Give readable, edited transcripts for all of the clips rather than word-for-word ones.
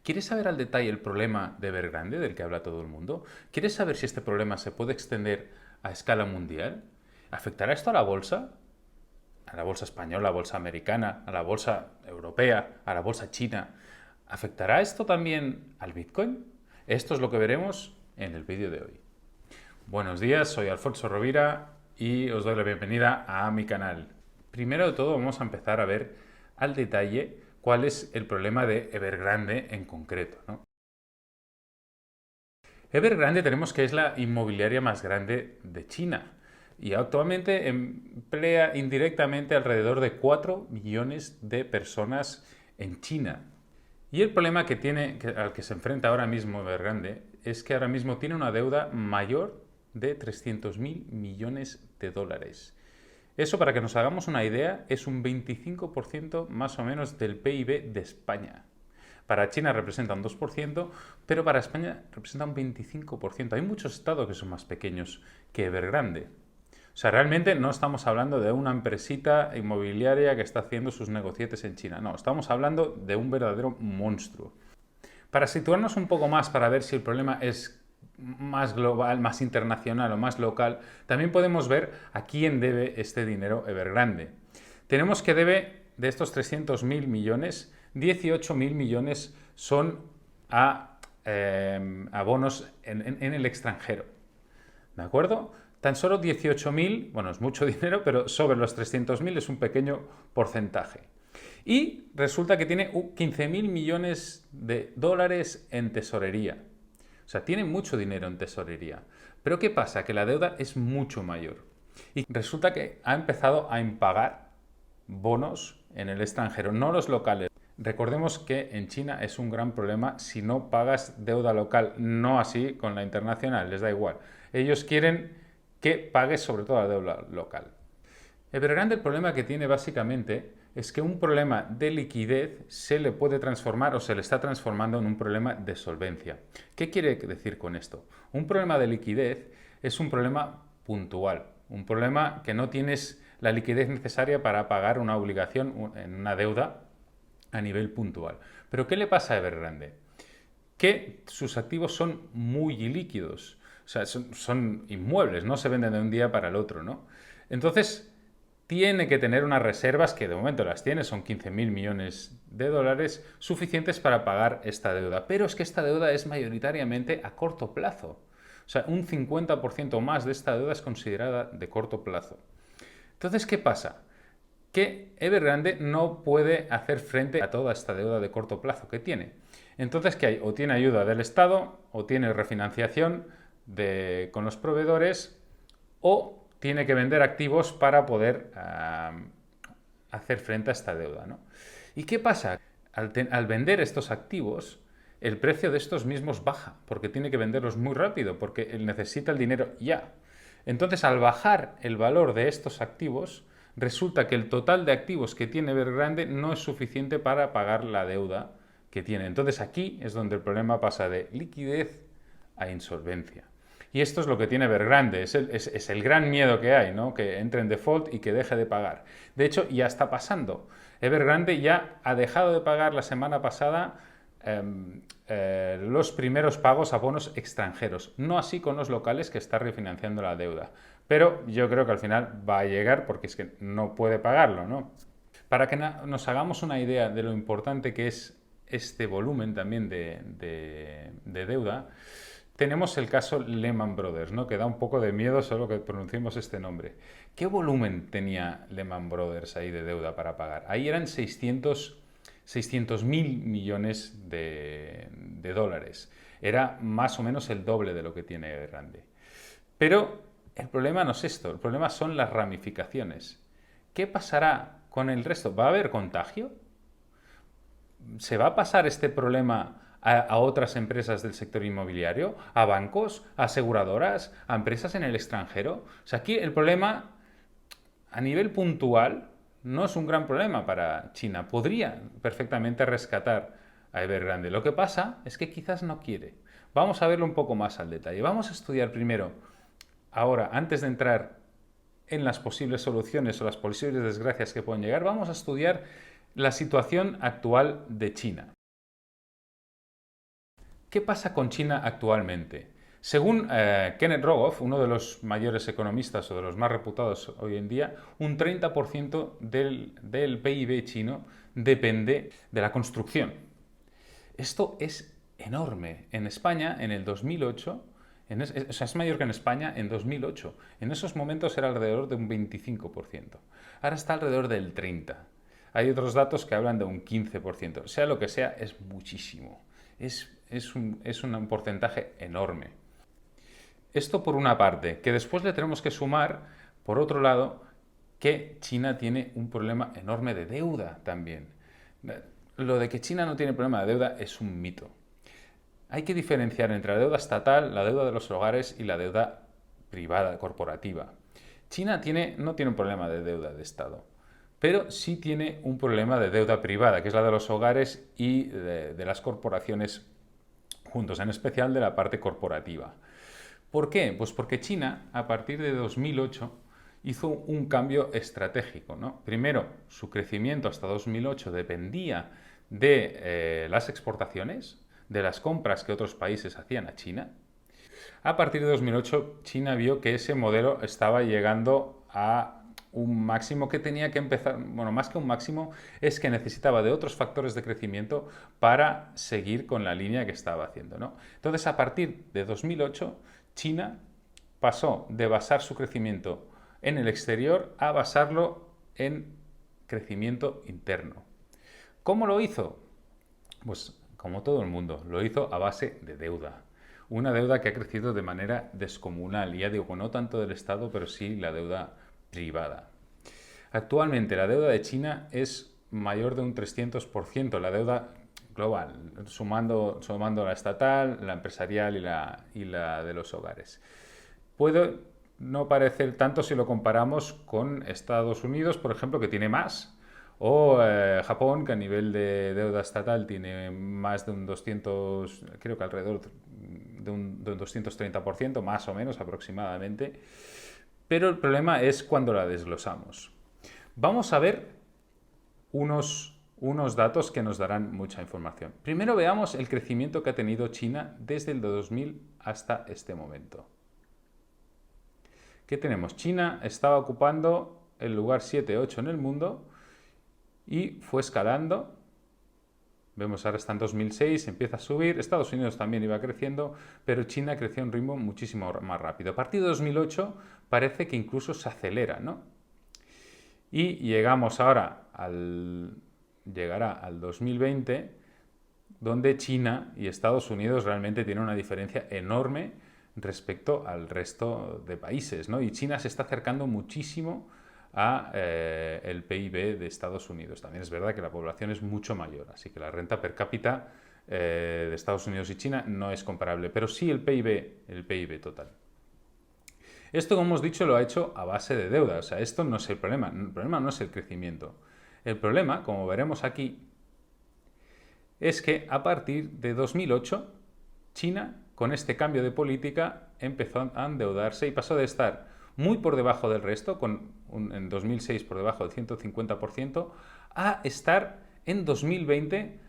¿Quieres saber al detalle el problema de Evergrande del que habla todo el mundo? ¿Quieres saber si este problema se puede extender a escala mundial? ¿Afectará esto a la bolsa? A la bolsa española, a la bolsa americana, a la bolsa europea, a la bolsa china. ¿Afectará esto también al Bitcoin? Esto es lo que veremos en el vídeo de hoy. Buenos días, soy Alfonso Rovira y os doy la bienvenida a mi canal. Primero de todo vamos a empezar a ver al detalle cuál es el problema de Evergrande en concreto, ¿no? Evergrande tenemos que es la inmobiliaria más grande de China y actualmente emplea indirectamente alrededor de 4 millones de personas en China. Y el problema que tiene, al que se enfrenta ahora mismo Evergrande es que ahora mismo tiene una deuda mayor de 300.000 millones de dólares. Eso, para que nos hagamos una idea, es un 25% más o menos del PIB de España. Para China representa un 2%, pero para España representa un 25%. Hay muchos estados que son más pequeños que Evergrande. O sea, realmente no estamos hablando de una empresita inmobiliaria que está haciendo sus negocietes en China. No, estamos hablando de un verdadero monstruo. Para situarnos un poco más, para ver si el problema es más global, más internacional o más local, también podemos ver a quién debe este dinero Evergrande. Tenemos que debe de estos 300.000 millones, 18.000 millones son a bonos en el extranjero. ¿De acuerdo? Tan solo 18.000, bueno, es mucho dinero, pero sobre los 300.000 es un pequeño porcentaje. Y resulta que tiene 15.000 millones de dólares en tesorería. O sea, tiene mucho dinero en tesorería. Pero ¿qué pasa? Que la deuda es mucho mayor. Y resulta que ha empezado a impagar bonos en el extranjero, no los locales. Recordemos que en China es un gran problema si no pagas deuda local, no así con la internacional, les da igual. Ellos quieren que pagues sobre todo la deuda local. Evergrande el problema que tiene básicamente es que un problema de liquidez se le puede transformar o se le está transformando en un problema de solvencia. ¿Qué quiere decir con esto? Un problema de liquidez es un problema puntual, un problema que no tienes la liquidez necesaria para pagar una obligación en una deuda a nivel puntual. Pero ¿qué le pasa a Evergrande? Que sus activos son muy ilíquidos, o sea, son inmuebles, no se venden de un día para el otro, ¿no? Entonces, tiene que tener unas reservas, que de momento las tiene, son 15.000 millones de dólares, suficientes para pagar esta deuda. Pero es que esta deuda es mayoritariamente a corto plazo. O sea, un 50% más de esta deuda es considerada de corto plazo. Entonces, ¿qué pasa? Que Evergrande no puede hacer frente a toda esta deuda de corto plazo que tiene. Entonces, ¿qué hay? O tiene ayuda del Estado, o tiene refinanciación con los proveedores, o tiene que vender activos para poder hacer frente a esta deuda, ¿no? ¿Y qué pasa? Al vender estos activos, el precio de estos mismos baja, porque tiene que venderlos muy rápido, porque él necesita el dinero ya. Entonces, al bajar el valor de estos activos, resulta que el total de activos que tiene Evergrande no es suficiente para pagar la deuda que tiene. Entonces, aquí es donde el problema pasa de liquidez a insolvencia. Y esto es lo que tiene Evergrande, es el gran miedo que hay, ¿no? Que entre en default y que deje de pagar. De hecho, ya está pasando. Evergrande ya ha dejado de pagar la semana pasada los primeros pagos a bonos extranjeros, no así con los locales, que está refinanciando la deuda. Pero yo creo que al final va a llegar porque es que no puede pagarlo, ¿no? Para que nos hagamos una idea de lo importante que es este volumen también de deuda, tenemos el caso Lehman Brothers, ¿no? Que da un poco de miedo solo que pronunciemos este nombre. ¿Qué volumen tenía Lehman Brothers ahí de deuda para pagar? Ahí eran 600.000 millones de dólares. Era más o menos el doble de lo que tiene Evergrande. Pero el problema no es esto, el problema son las ramificaciones. ¿Qué pasará con el resto? ¿Va a haber contagio? ¿Se va a pasar este problema a otras empresas del sector inmobiliario? ¿A bancos? ¿A aseguradoras? ¿A empresas en el extranjero? O sea, aquí el problema a nivel puntual no es un gran problema para China. Podría perfectamente rescatar a Evergrande. Lo que pasa es que quizás no quiere. Vamos a verlo un poco más al detalle. Vamos a estudiar primero, ahora, antes de entrar en las posibles soluciones o las posibles desgracias que pueden llegar, vamos a estudiar la situación actual de China. ¿Qué pasa con China actualmente? Según Kenneth Rogoff, uno de los mayores economistas o de los más reputados hoy en día, un 30% del PIB chino depende de la construcción. Esto es enorme. En España, en el 2008, o sea, es mayor que en España en 2008. En esos momentos era alrededor de un 25%. Ahora está alrededor del 30%. Hay otros datos que hablan de un 15%. Sea lo que sea, es muchísimo. Es un porcentaje enorme. Esto por una parte, que después le tenemos que sumar, por otro lado, que China tiene un problema enorme de deuda también. Lo de que China no tiene problema de deuda es un mito. Hay que diferenciar entre la deuda estatal, la deuda de los hogares y la deuda privada, corporativa. China no tiene un problema de deuda de Estado, pero sí tiene un problema de deuda privada, que es la de los hogares y de las corporaciones juntos, en especial de la parte corporativa. ¿Por qué? Pues porque China, a partir de 2008, hizo un cambio estratégico, ¿no? Primero, su crecimiento hasta 2008 dependía de las exportaciones, de las compras que otros países hacían a China. A partir de 2008, China vio que ese modelo estaba llegando a un máximo que tenía que empezar, bueno, más que un máximo, es que necesitaba de otros factores de crecimiento para seguir con la línea que estaba haciendo, ¿no? Entonces, a partir de 2008, China pasó de basar su crecimiento en el exterior a basarlo en crecimiento interno. ¿Cómo lo hizo? Pues como todo el mundo, lo hizo a base de deuda. Una deuda que ha crecido de manera descomunal, y ya digo, no tanto del Estado, pero sí la deuda privada. Actualmente la deuda de China es mayor de un 300%, la deuda global, sumando la estatal, la empresarial y la de los hogares. Puede no parecer tanto si lo comparamos con Estados Unidos, por ejemplo, que tiene más, o Japón, que a nivel de deuda estatal tiene más de un 200, creo que alrededor de un 230%, más o menos aproximadamente. Pero el problema es cuando la desglosamos. Vamos a ver unos datos que nos darán mucha información. Primero veamos el crecimiento que ha tenido China desde el 2000 hasta este momento. ¿Qué tenemos? China estaba ocupando el lugar 7-8 en el mundo y fue escalando. Vemos ahora está en 2006, empieza a subir. Estados Unidos también iba creciendo, pero China creció a un ritmo muchísimo más rápido. A partir de 2008 parece que incluso se acelera, ¿no? Y llegamos ahora llegará al 2020, donde China y Estados Unidos realmente tienen una diferencia enorme respecto al resto de países, ¿no? Y China se está acercando muchísimo a el PIB de Estados Unidos. También es verdad que la población es mucho mayor, así que la renta per cápita de Estados Unidos y China no es comparable, pero sí el PIB total. Esto, como hemos dicho, lo ha hecho a base de deuda. O sea, esto no es el problema no es el crecimiento. El problema, como veremos aquí, es que a partir de 2008, China, con este cambio de política, empezó a endeudarse y pasó de estar muy por debajo del resto, en 2006 por debajo del 150%, a estar en 2020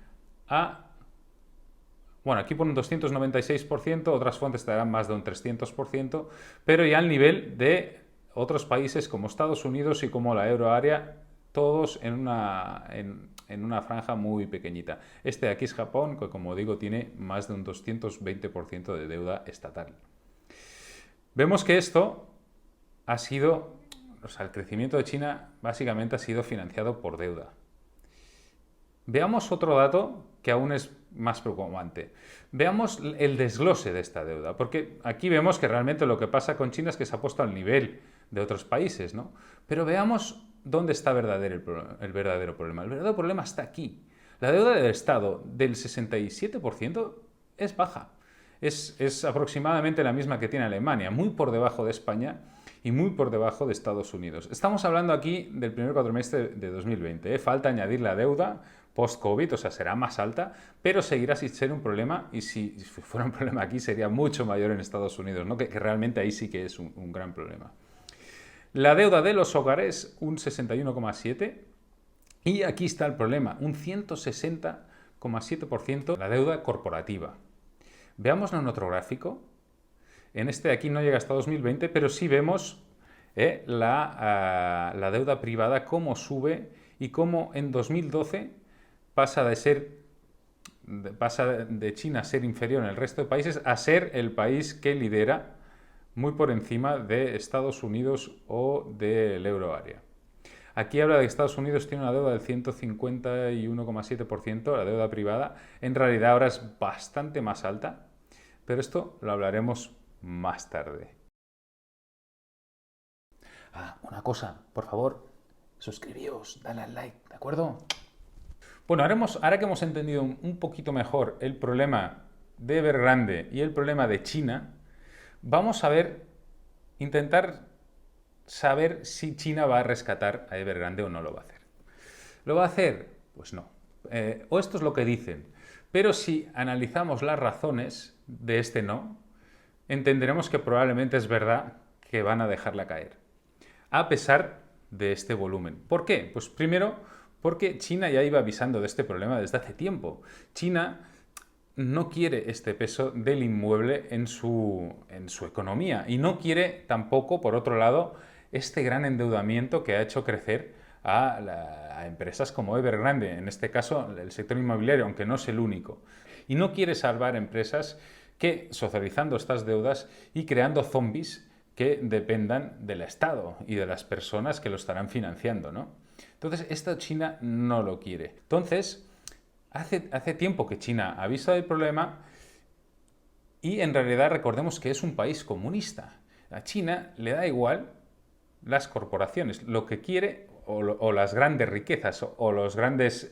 bueno, aquí pone un 296%, otras fuentes te darán más de un 300%, pero ya al nivel de otros países como Estados Unidos y como la euroárea, todos en una franja muy pequeñita. Este de aquí es Japón, que como digo tiene más de un 220% de deuda estatal. Vemos que esto ha sido, o sea, el crecimiento de China básicamente ha sido financiado por deuda. Veamos otro dato que aún es más preocupante. Veamos el desglose de esta deuda, porque aquí vemos que realmente lo que pasa con China es que se ha puesto al nivel de otros países, ¿no? Pero veamos dónde está el verdadero problema. El verdadero problema está aquí. La deuda del Estado del 67% es baja. Es aproximadamente la misma que tiene Alemania, muy por debajo de España y muy por debajo de Estados Unidos. Estamos hablando aquí del primer cuatrimestre de 2020. Falta añadir la deuda post-COVID, o sea, será más alta, pero seguirá sin ser un problema, y si fuera un problema aquí sería mucho mayor en Estados Unidos, ¿no? que realmente ahí sí que es un gran problema. La deuda de los hogares, un 61,7%, y aquí está el problema, un 160,7% la deuda corporativa. Veámoslo en otro gráfico. En este de aquí no llega hasta 2020, pero sí vemos la deuda privada, cómo sube y cómo en 2012 pasa de China a ser inferior en el resto de países a ser el país que lidera, muy por encima de Estados Unidos o del euroárea. Aquí habla de que Estados Unidos tiene una deuda del 151,7%, la deuda privada. En realidad ahora es bastante más alta, pero esto lo hablaremos más tarde. Una cosa, por favor, suscribíos, dale al like, ¿de acuerdo? Bueno, ahora que hemos entendido un poquito mejor el problema de Evergrande y el problema de China, vamos a intentar saber si China va a rescatar a Evergrande o no lo va a hacer. ¿Lo va a hacer? Pues no. O esto es lo que dicen. Pero si analizamos las razones de este no, entenderemos que probablemente es verdad que van a dejarla caer, a pesar de este volumen. ¿Por qué? Pues primero, porque China ya iba avisando de este problema desde hace tiempo. China no quiere este peso del inmueble en su economía y no quiere tampoco, por otro lado, este gran endeudamiento que ha hecho crecer a empresas como Evergrande, en este caso el sector inmobiliario, aunque no es el único. Y no quiere salvar empresas que, socializando estas deudas y creando zombies que dependan del Estado y de las personas que lo estarán financiando, ¿no? Entonces, esto China no lo quiere. Entonces, hace tiempo que China avisa del problema y en realidad recordemos que es un país comunista. A China le da igual las corporaciones, lo que quiere o las grandes riquezas o los grandes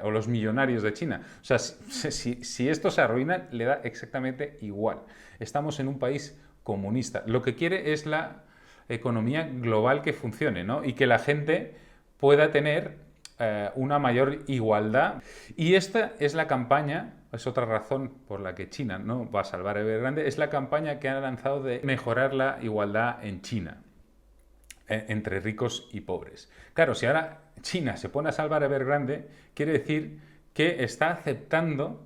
o los millonarios de China. O sea, si esto se arruina, le da exactamente igual. Estamos en un país comunista. Lo que quiere es la economía global que funcione, ¿no? Y que la gente pueda tener una mayor igualdad. Y esta es la campaña, es otra razón por la que China no va a salvar a Evergrande, es la campaña que ha lanzado de mejorar la igualdad en China, entre ricos y pobres. Claro, si ahora China se pone a salvar a Evergrande, quiere decir que está aceptando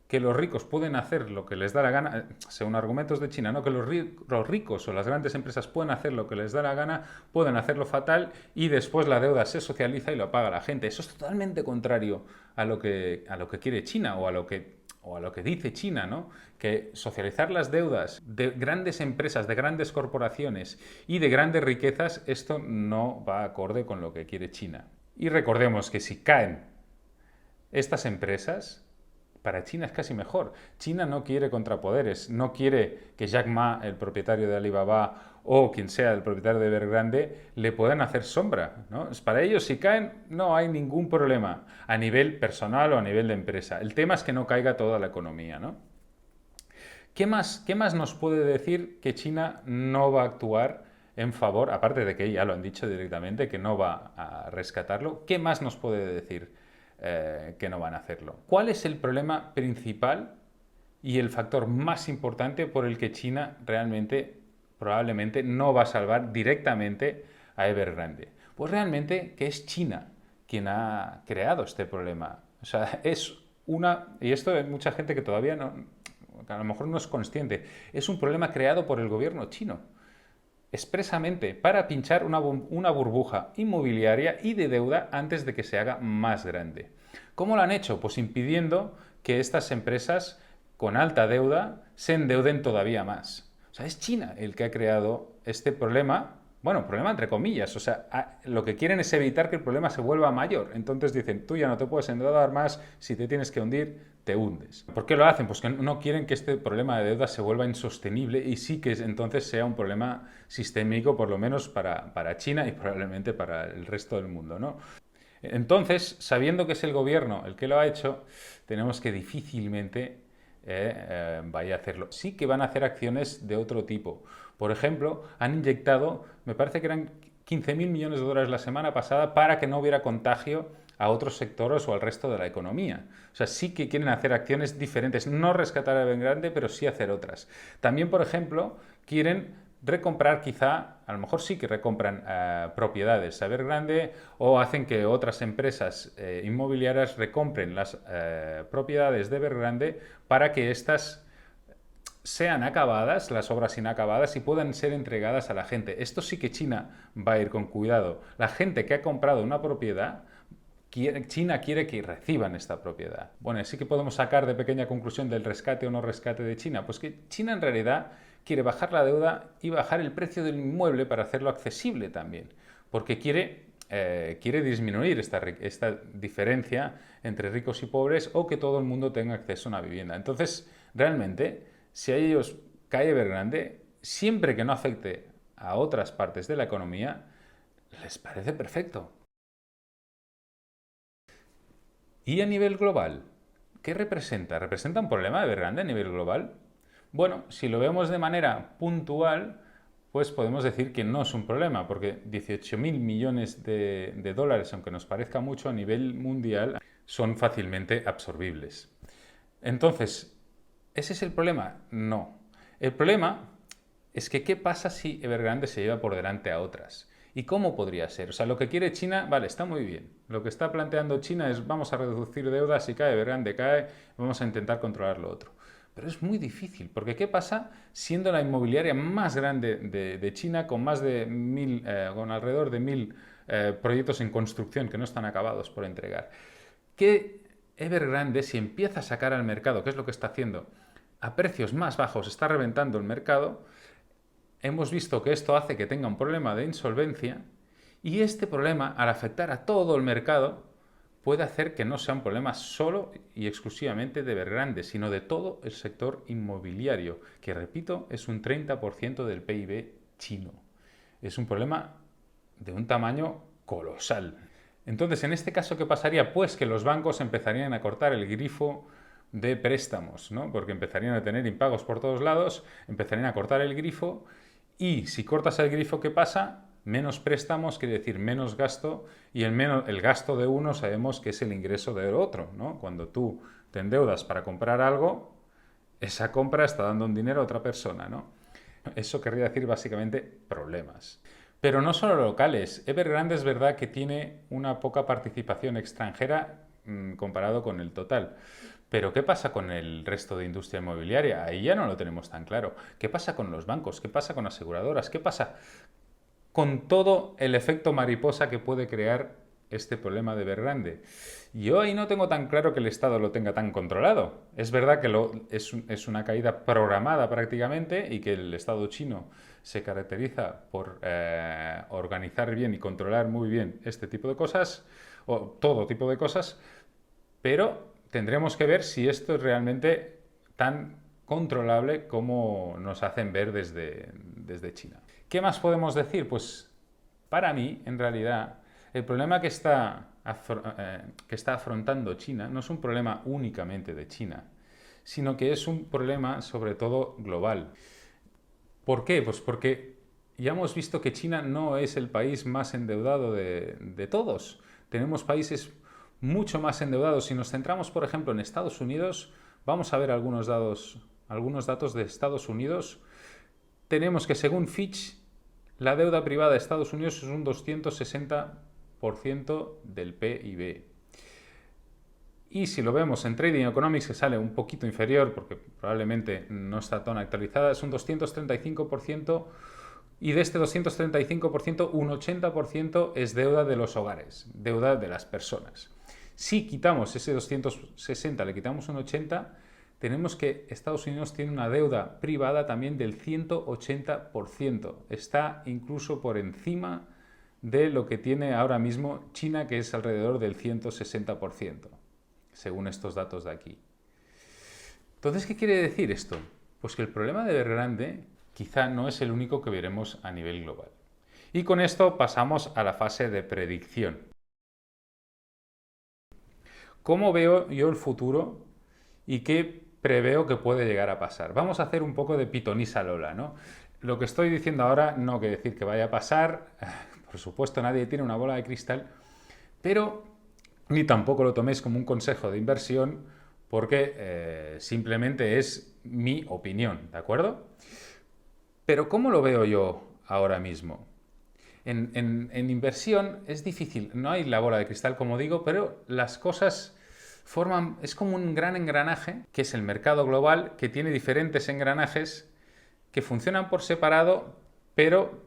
que los ricos pueden hacer lo que les da la gana, según argumentos de China, ¿no? Que los ricos o las grandes empresas pueden hacer lo que les da la gana, pueden hacerlo fatal y después la deuda se socializa y lo paga la gente. Eso es totalmente contrario a lo que quiere China o a lo que dice China, ¿no? Que socializar las deudas de grandes empresas, de grandes corporaciones y de grandes riquezas, esto no va acorde con lo que quiere China. Y recordemos que si caen estas empresas, para China es casi mejor. China no quiere contrapoderes, no quiere que Jack Ma, el propietario de Alibaba, o quien sea el propietario de Evergrande, le puedan hacer sombra, ¿no? Para ellos, si caen, no hay ningún problema a nivel personal o a nivel de empresa. El tema es que no caiga toda la economía, ¿no? ¿Qué más nos puede decir que China no va a actuar en favor, aparte de que ya lo han dicho directamente, que no va a rescatarlo? ¿Qué más nos puede decir que no van a hacerlo? ¿Cuál es el problema principal y el factor más importante por el que China realmente, probablemente, no va a salvar directamente a Evergrande? Pues realmente que es China quien ha creado este problema. O sea, y esto hay mucha gente que todavía a lo mejor no es consciente, es un problema creado por el gobierno chino, expresamente para pinchar una burbuja inmobiliaria y de deuda antes de que se haga más grande. ¿Cómo lo han hecho? Pues impidiendo que estas empresas con alta deuda se endeuden todavía más. O sea, es China el que ha creado este problema. Bueno, problema entre comillas, o sea, lo que quieren es evitar que el problema se vuelva mayor. Entonces dicen, tú ya no te puedes endeudar más, si te tienes que hundir, te hundes. ¿Por qué lo hacen? Pues que no quieren que este problema de deuda se vuelva insostenible y sí que entonces sea un problema sistémico, por lo menos para China y probablemente para el resto del mundo, ¿no? Entonces, sabiendo que es el gobierno el que lo ha hecho, tenemos que difícilmente vaya a hacerlo. Sí que van a hacer acciones de otro tipo. Por ejemplo, han inyectado, me parece que eran 15.000 millones de dólares la semana pasada para que no hubiera contagio a otros sectores o al resto de la economía. O sea, sí que quieren hacer acciones diferentes, no rescatar a Evergrande, pero sí hacer otras. También, por ejemplo, quieren recomprar quizá, a lo mejor sí que recompran propiedades a Evergrande o hacen que otras empresas inmobiliarias recompren las propiedades de Evergrande para que éstas sean acabadas, las obras inacabadas, y puedan ser entregadas a la gente. Esto sí que China va a ir con cuidado. La gente que ha comprado una propiedad, China quiere que reciban esta propiedad. Bueno, sí que podemos sacar de pequeña conclusión del rescate o no rescate de China. Pues que China en realidad quiere bajar la deuda y bajar el precio del inmueble para hacerlo accesible también. Porque quiere disminuir esta diferencia entre ricos y pobres, o que todo el mundo tenga acceso a una vivienda. Entonces, realmente, si a ellos cae Evergrande, siempre que no afecte a otras partes de la economía, les parece perfecto. Y a nivel global, ¿qué representa? ¿Representa un problema Evergrande a nivel global? Bueno, si lo vemos de manera puntual, pues podemos decir que no es un problema, porque 18.000 millones de dólares, aunque nos parezca mucho a nivel mundial, son fácilmente absorbibles. Entonces, ¿ese es el problema? No. El problema es que ¿qué pasa si Evergrande se lleva por delante a otras? ¿Y cómo podría ser? O sea, lo que quiere China, vale, está muy bien. Lo que está planteando China es vamos a reducir deudas, si cae Evergrande cae, vamos a intentar controlar lo otro. Pero es muy difícil, porque ¿qué pasa siendo la inmobiliaria más grande de China, con más de con alrededor de 1.000 proyectos en construcción que no están acabados por entregar? Que Evergrande, si empieza a sacar al mercado, ¿qué es lo que está haciendo? A precios más bajos está reventando el mercado. Hemos visto que esto hace que tenga un problema de insolvencia, y este problema, al afectar a todo el mercado, puede hacer que no sea un problema solo y exclusivamente de Evergrande, sino de todo el sector inmobiliario, que, repito, es un 30% del PIB chino. Es un problema de un tamaño colosal. Entonces, en este caso, ¿qué pasaría? Pues que los bancos empezarían a cortar el grifo de préstamos, ¿no? Porque empezarían a tener impagos por todos lados, empezarían a cortar el grifo, y si cortas el grifo, ¿qué pasa? Menos préstamos quiere decir menos gasto, y el gasto de uno sabemos que es el ingreso del otro, ¿no? Cuando tú te endeudas para comprar algo, esa compra está dando un dinero a otra persona, ¿no? Eso querría decir básicamente problemas. Pero no solo locales. Evergrande es verdad que tiene una poca participación extranjera comparado con el total. Pero ¿qué pasa con el resto de industria inmobiliaria? Ahí ya no lo tenemos tan claro. ¿Qué pasa con los bancos? ¿Qué pasa con aseguradoras? ¿Qué pasa con todo el efecto mariposa que puede crear este problema de Evergrande? Yo ahí no tengo tan claro que el Estado lo tenga tan controlado. Es verdad que es una caída programada prácticamente, y que el Estado chino se caracteriza por organizar bien y controlar muy bien este tipo de cosas, o todo tipo de cosas, pero tendremos que ver si esto es realmente tan controlable como nos hacen ver desde China. ¿Qué más podemos decir? Pues para mí, en realidad, el problema que está afrontando China no es un problema únicamente de China, sino que es un problema sobre todo global. ¿Por qué? Pues porque ya hemos visto que China no es el país más endeudado de todos. Tenemos países mucho más endeudados. Si nos centramos, por ejemplo, en Estados Unidos, vamos a ver algunos datos de Estados Unidos. Tenemos que, según Fitch, la deuda privada de Estados Unidos es un 260% del PIB. Y si lo vemos en Trading Economics, que sale un poquito inferior, porque probablemente no está tan actualizada, es un 235%, y de este 235%, un 80% es deuda de los hogares, deuda de las personas. Si quitamos ese 260, le quitamos un 80, tenemos que Estados Unidos tiene una deuda privada también del 180%. Está incluso por encima de lo que tiene ahora mismo China, que es alrededor del 160%, según estos datos de aquí. Entonces, ¿qué quiere decir esto? Pues que el problema de Evergrande quizá no es el único que veremos a nivel global. Y con esto pasamos a la fase de predicción. ¿Cómo veo yo el futuro y qué preveo que puede llegar a pasar? Vamos a hacer un poco de pitonisa Lola, ¿no? Lo que estoy diciendo ahora no quiere decir que vaya a pasar, por supuesto nadie tiene una bola de cristal, pero ni tampoco lo toméis como un consejo de inversión, porque simplemente es mi opinión, ¿de acuerdo? Pero ¿cómo lo veo yo ahora mismo? En inversión es difícil, no hay la bola de cristal, como digo, pero las cosas es como un gran engranaje, que es el mercado global, que tiene diferentes engranajes que funcionan por separado, pero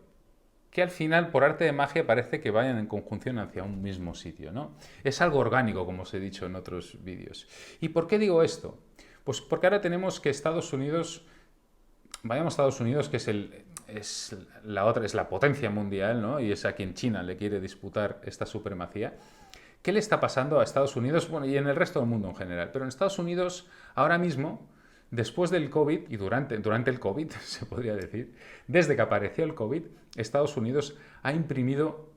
que al final, por arte de magia, parece que vayan en conjunción hacia un mismo sitio, ¿no? Es algo orgánico, como os he dicho en otros vídeos. ¿Y por qué digo esto? Pues porque ahora tenemos que Estados Unidos, vayamos a Estados Unidos, que es la potencia mundial, ¿no? Y es a quien China le quiere disputar esta supremacía. ¿Qué le está pasando a Estados Unidos? Bueno, y en el resto del mundo en general. Pero en Estados Unidos, ahora mismo, después del COVID y durante el COVID, se podría decir, desde que apareció el COVID, Estados Unidos ha imprimido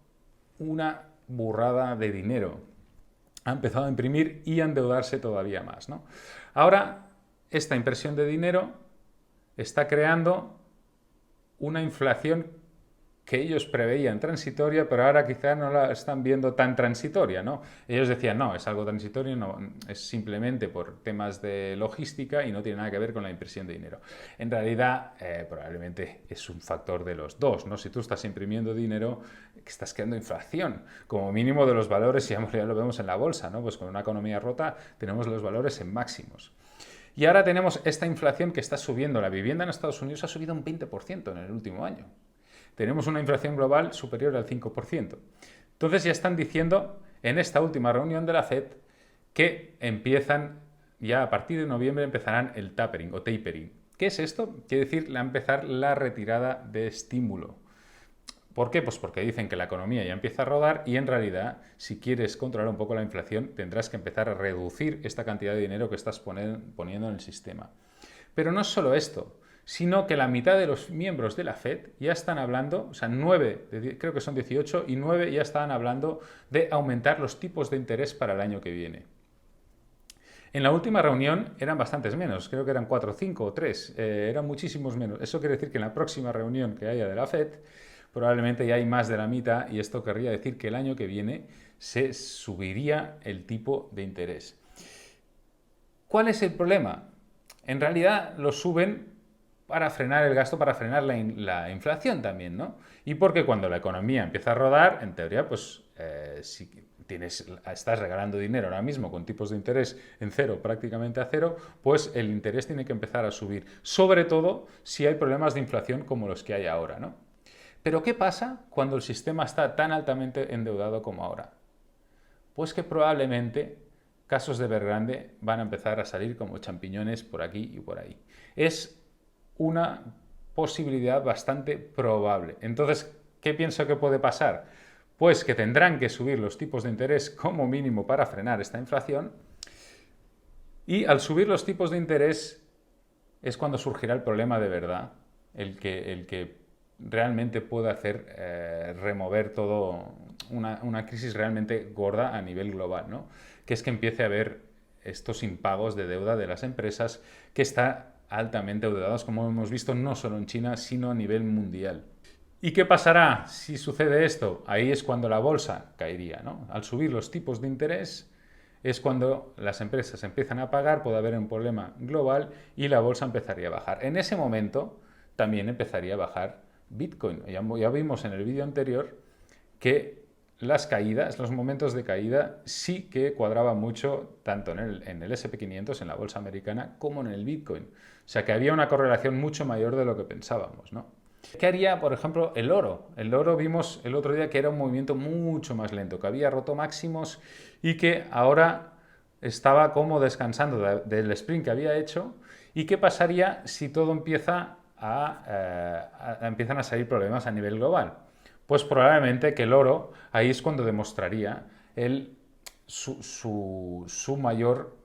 una burrada de dinero. Ha empezado a imprimir y a endeudarse todavía más, ¿no? Ahora, esta impresión de dinero está creando una inflación que ellos preveían transitoria, pero ahora quizá no la están viendo tan transitoria, ¿no? Ellos decían, no, es algo transitorio, no, es simplemente por temas de logística y no tiene nada que ver con la impresión de dinero. En realidad, probablemente es un factor de los dos, ¿no? Si tú estás imprimiendo dinero, estás creando inflación, como mínimo de los valores, ya lo vemos en la bolsa, ¿no? Pues con una economía rota tenemos los valores en máximos. Y ahora tenemos esta inflación que está subiendo. La vivienda en Estados Unidos ha subido un 20% en el último año. Tenemos una inflación global superior al 5%. Entonces ya están diciendo en esta última reunión de la FED que ya a partir de noviembre empezarán el tapering o tapering. ¿Qué es esto? Quiere decir empezar la retirada de estímulo. ¿Por qué? Pues porque dicen que la economía ya empieza a rodar y en realidad, si quieres controlar un poco la inflación, tendrás que empezar a reducir esta cantidad de dinero que estás poniendo en el sistema. Pero no es solo esto, sino que la mitad de los miembros de la FED ya están hablando, o sea, 9, creo que son 18, y 9 ya están hablando de aumentar los tipos de interés para el año que viene. En la última reunión eran bastantes menos, creo que eran 4, 5 o 3, eran muchísimos menos. Eso quiere decir que en la próxima reunión que haya de la FED, probablemente ya hay más de la mitad, y esto querría decir que el año que viene se subiría el tipo de interés. ¿Cuál es el problema? En realidad lo suben para frenar el gasto, para frenar la inflación también, ¿no? Y porque cuando la economía empieza a rodar, en teoría, pues si estás regalando dinero ahora mismo con tipos de interés en cero, prácticamente a cero, pues el interés tiene que empezar a subir, sobre todo si hay problemas de inflación como los que hay ahora, ¿no? Pero ¿qué pasa cuando el sistema está tan altamente endeudado como ahora? Pues que probablemente casos de Evergrande van a empezar a salir como champiñones por aquí y por ahí. Es una posibilidad bastante probable. Entonces, ¿qué pienso que puede pasar? Pues que tendrán que subir los tipos de interés como mínimo para frenar esta inflación, y al subir los tipos de interés es cuando surgirá el problema de verdad, el que realmente puede hacer remover todo una crisis realmente gorda a nivel global, ¿no? Que es que empiece a haber estos impagos de deuda de las empresas que están altamente endeudadas, como hemos visto, no solo en China, sino a nivel mundial. ¿Y qué pasará si sucede esto? Ahí es cuando la bolsa caería, ¿no? Al subir los tipos de interés es cuando las empresas empiezan a pagar, puede haber un problema global y la bolsa empezaría a bajar. En ese momento también empezaría a bajar Bitcoin. Ya vimos en el vídeo anterior que las caídas, los momentos de caída, sí que cuadraban mucho tanto en el S&P 500, en la bolsa americana, como en el Bitcoin. O sea que había una correlación mucho mayor de lo que pensábamos, ¿no? ¿Qué haría, por ejemplo, el oro? El oro vimos el otro día que era un movimiento mucho más lento, que había roto máximos y que ahora estaba como descansando del sprint que había hecho. ¿Y qué pasaría si todo empiezan a salir problemas a nivel global? Pues probablemente que el oro ahí es cuando demostraría su mayor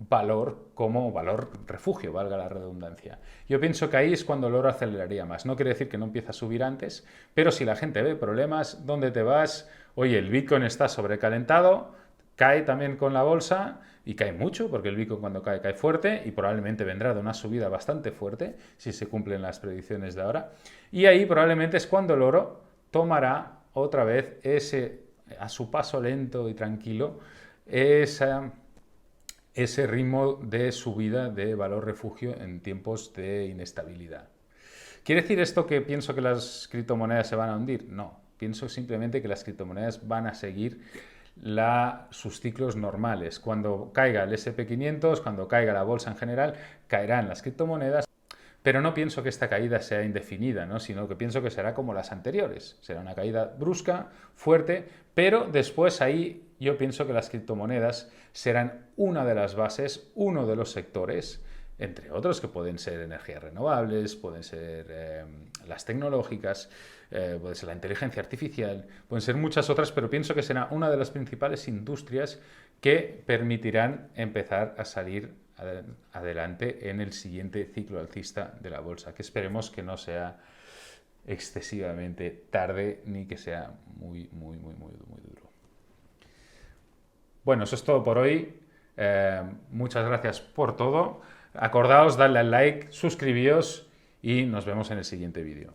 valor como valor refugio, valga la redundancia. Yo pienso que ahí es cuando el oro aceleraría más. No quiere decir que no empiece a subir antes, pero si la gente ve problemas, ¿dónde te vas? Oye, el Bitcoin está sobrecalentado, cae también con la bolsa y cae mucho, porque el Bitcoin cuando cae, cae fuerte y probablemente vendrá de una subida bastante fuerte, si se cumplen las predicciones de ahora. Y ahí probablemente es cuando el oro tomará otra vez a su paso lento y tranquilo, ese ritmo de subida de valor refugio en tiempos de inestabilidad. ¿Quiere decir esto que pienso que las criptomonedas se van a hundir? No, pienso simplemente que las criptomonedas van a seguir sus ciclos normales. Cuando caiga el SP500, cuando caiga la bolsa en general, caerán las criptomonedas. Pero no pienso que esta caída sea indefinida, ¿no? Sino que pienso que será como las anteriores. Será una caída brusca, fuerte, pero después ahí yo pienso que las criptomonedas serán una de las bases, uno de los sectores, entre otros que pueden ser energías renovables, pueden ser las tecnológicas, puede ser la inteligencia artificial, pueden ser muchas otras, pero pienso que será una de las principales industrias que permitirán empezar a salir adelante en el siguiente ciclo alcista de la bolsa, que esperemos que no sea excesivamente tarde ni que sea muy duro. Bueno, eso es todo por hoy. Muchas gracias por todo. Acordaos, darle al like, suscribíos y nos vemos en el siguiente vídeo.